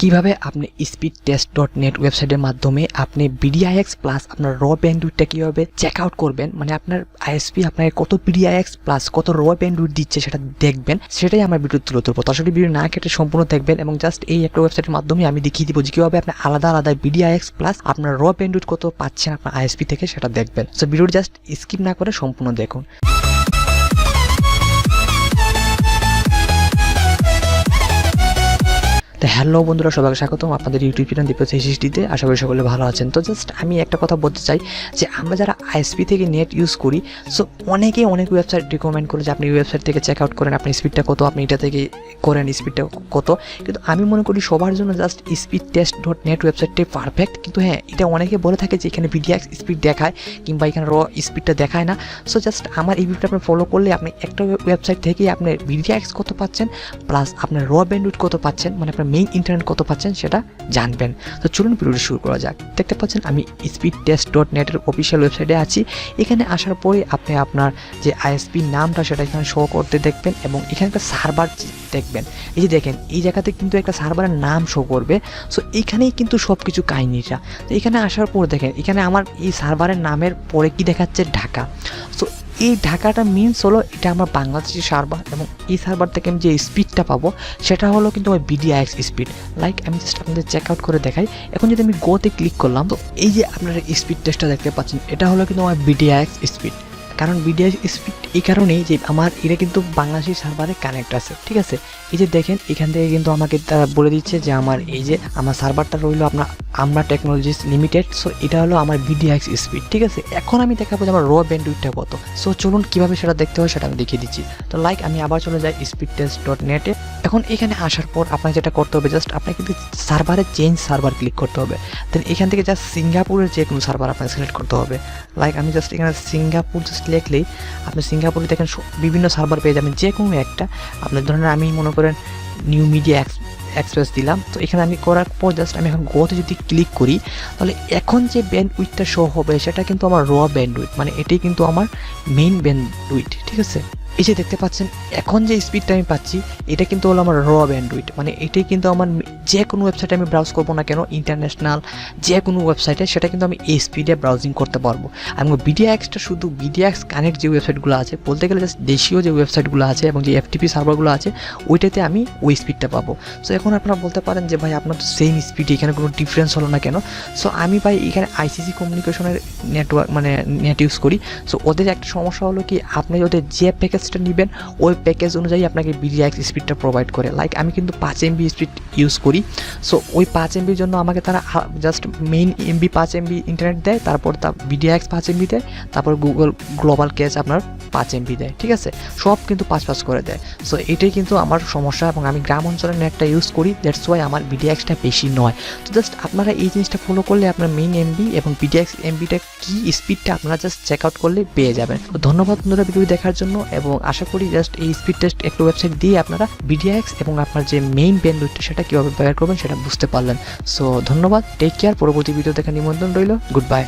কিভাবে আপনি speedtest.net ওয়েবসাইটের মাধ্যমে আপনি BDIX প্লাস আপনার র ব্যান্ডউইডটা কিভাবে চেক আউট করবেন, মানে আপনার আইএসপি আপনাকে কত BDIX প্লাস কত র ব্যান্ডউইড দিচ্ছে সেটা দেখবেন, সেটাই আমার ভিডিও তুলে ধরবো। তো আসলে ভিডিও না কেটে সম্পূর্ণ দেখবেন এবং জাস্ট এই একটা ওয়েবসাইটের মাধ্যমে আমি দেখিয়ে দিব যে কিভাবে আপনি আলাদা আলাদা BDIX প্লাস আপনার র ব্যান্ডউইড কত পাচ্ছেন আপনার আইএসপি থেকে সেটা দেখবেন। সো ভিডিওটি জাস্ট স্কিপ না করে সম্পূর্ণ দেখুন। তো হ্যালো বন্ধুরা, সবাইকে স্বাগতম আপনাদের ইউটিউব চ্যানেল DEEPTO360-তে। আশা করি সকলে ভালো আছেন। তো জাস্ট আমি একটা কথা বলতে চাই যে আমরা যারা আইএসপি থেকে নেট ইউজ করি, সো অনেকেই অনেক ওয়েবসাইট রিকমেন্ড করে যে আপনি ওয়েবসাইট থেকে চেক আউট করেন আপনি স্পিডটা কত, আপনি এটা থেকে করেন স্পিডটা কত। কিন্তু আমি মনে করি সবার জন্য জাস্ট speedtest.net ওয়েবসাইটটাই পারফেক্ট। কিন্তু হ্যাঁ, এটা অনেকে বলে থাকে যে এখানে BDIX স্পিড দেখায় কিংবা এখানে র স্পিডটা দেখায় না। সো জাস্ট আমার এই ভিডিওটা আপনি ফলো করলে আপনি একটা ওয়েবসাইট থেকেই আপনি BDIX কত পাচ্ছেন প্লাস আপনার র ব্যান্ডউইড কত পাচ্ছেন, মানে আপনার মেইন ইন্টারনেট কত পাচ্ছেন সেটা জানবেন। তো চলুন ভিডিওটি শুরু করা যাক। দেখতে পাচ্ছেন আমি speedtest.net এর অফিসিয়াল ওয়েবসাইটে আছি। এখানে আসার পরে আপনি আপনার যে আইএসপি নামটা সেটা এখানে শো করতে দেখবেন এবং এখানে একটা সার্ভার দেখবেন। এই যে দেখেন, এই জায়গাতে কিন্তু একটা সার্ভারের নাম শো করবে। সো এইখানেই কিন্তু সব কিছু কাহিনীটা। তো এখানে আসার পর দেখেন এখানে আমার এই সার্ভারের নামের পরে কি দেখাচ্ছে, ঢাকা। সো এই ঢাকাটা মিনস হলো এটা আমার বাংলাদেশের সার্ভার এবং এই সার্ভার থেকে আমি যে স্পিডটা পাবো সেটা হলো কিন্তু আমার BDIX স্পিড। লাইক আমি জাস্ট আপনাদের চেক আউট করে দেখাই। এখন যদি আমি গোতে ক্লিক করলাম, তো এই যে আপনারা স্পিড টেস্টটা দেখতে পাচ্ছেন, এটা হলো কিন্তু আমার BDIX স্পিড। কারণ BDIX স্পিড এই কারণেই যে আমার এটা কিন্তু বাংলাদেশের সার্ভারে কানেক্ট আছে, ঠিক আছে। এই যে দেখেন এখান থেকে কিন্তু আমাকে তারা বলে দিচ্ছে যে আমার এই যে আমার সার্ভারটা রইলো আপনার আমরা টেকনোলজিস লিমিটেড। সো এটা হলো আমার BDIX স্পিড, ঠিক আছে। এখন আমি দেখাবো যে আমার র ব্যান্ডউইডটা কত। সো চলুন কীভাবে সেটা দেখতে হয় সেটা আমি দেখিয়ে দিচ্ছি। তো লাইক আমি আবার চলে যাই speedtest.net-এ। এখন এখানে আসার পর আপনাকে যেটা করতে হবে, জাস্ট আপনাকে কিন্তু সার্ভারে চেঞ্জ সার্ভার ক্লিক করতে হবে। দেন এখান থেকে জাস্ট সিঙ্গাপুরের যে কোনো সার্ভার আপনাকে সিলেক্ট করতে হবে। লাইক আমি জাস্ট এখানে সিঙ্গাপুর জাস্ট লিখলেই আপনি সিঙ্গাপুরে দেখেন বিভিন্ন সার্ভার পেয়ে যাবেন, যে কোনো একটা। আপনার ধরনের আমি মনে করেন নিউ মিডিয়া এক্সপ্রেস দিলাম। তো এখানে আমি করার পর জাস্ট আমি এখন গোতে যদি ক্লিক করি, তাহলে এখন যে ব্যান্ডউইডটা শো হবে সেটা কিন্তু আমার র ব্যান্ডউইড, মানে এটাই কিন্তু আমার মেইন ব্যান্ডউইড, ঠিক আছে। এই যে দেখতে পাচ্ছেন এখন যে স্পিডটা আমি পাচ্ছি এটা কিন্তু হলো আমার র ব্যান্ডউইড, মানে এটাই কিন্তু আমার যে কোনো ওয়েবসাইটে আমি ব্রাউজ করবো না কেন, ইন্টারন্যাশনাল যে কোনো ওয়েবসাইটে, সেটা কিন্তু আমি এই স্পিডে ব্রাউজিং করতে পারবো। এবং BDIXটা শুধু BDIX কানেক্ট যে ওয়েবসাইটগুলো আছে, বলতে গেলে জাস্ট দেশীয় যে ওয়েবসাইটগুলো আছে এবং যে FTP সার্ভারগুলো আছে ওইটাতে আমি ওই স্পিডটা পাবো। সো এখন আপনারা বলতে পারেন যে ভাই আপনার তো সেম স্পিড, এখানে কোনো ডিফারেন্স হলো না কেন। সো আমি ভাই এখানে ICC কমিউনিকেশনের নেটওয়ার্ক মানে নেট ইউজ করি। সো ওদের একটা সমস্যা হলো কি, আপনি ওদের যে প্যাকেজটা নেবেন ওই প্যাকেজ অনুযায়ী আপনাকে BDIX স্পিডটা প্রোভাইড করে। লাইক আমি কিন্তু 5 MB স্পিড ইউজ করি। সো ওই 5 MBর জন্য আমাকে তারা just main MB 5 MB internet দেয়, তারপর তা BDIX 5 MB দেয়, তারপর গুগল গ্লোবাল ক্যাচ আপনার 5 MB দেয়, ঠিক আছে। সব কিন্তু 5 করে দেয়। সো এটাই কিন্তু আমার সমস্যা এবং আমি গ্রাম অঞ্চলের নেটটা ইউজ করি, দ্যাটস ওয়াই আমার BDIXটা বেশি নয়। তো জাস্ট আপনারা এই জিনিসটা ফলো করলে আপনার মেইন MB এবং BDIX MBটা কি স্পিডটা আপনারা জাস্ট চেক আউট করলে পেয়ে যাবেন। তো ধন্যবাদ বন্ধুরা ভিডিও দেখার জন্য, এবং আশা করি জাস্ট এই স্পিড টেস্ট একটা ওয়েবসাইট দিয়ে আপনারা BDIX এবং আপনার যে মেইন ব্যান্ডউইডটা সেটা কীভাবে ব্যবহার করবেন সেটা বুঝতে পারলেন। সো ধন্যবাদ, টেক কেয়ার। পরবর্তী ভিডিও দেখার নিমন্ত্রণ রইল। Good bye.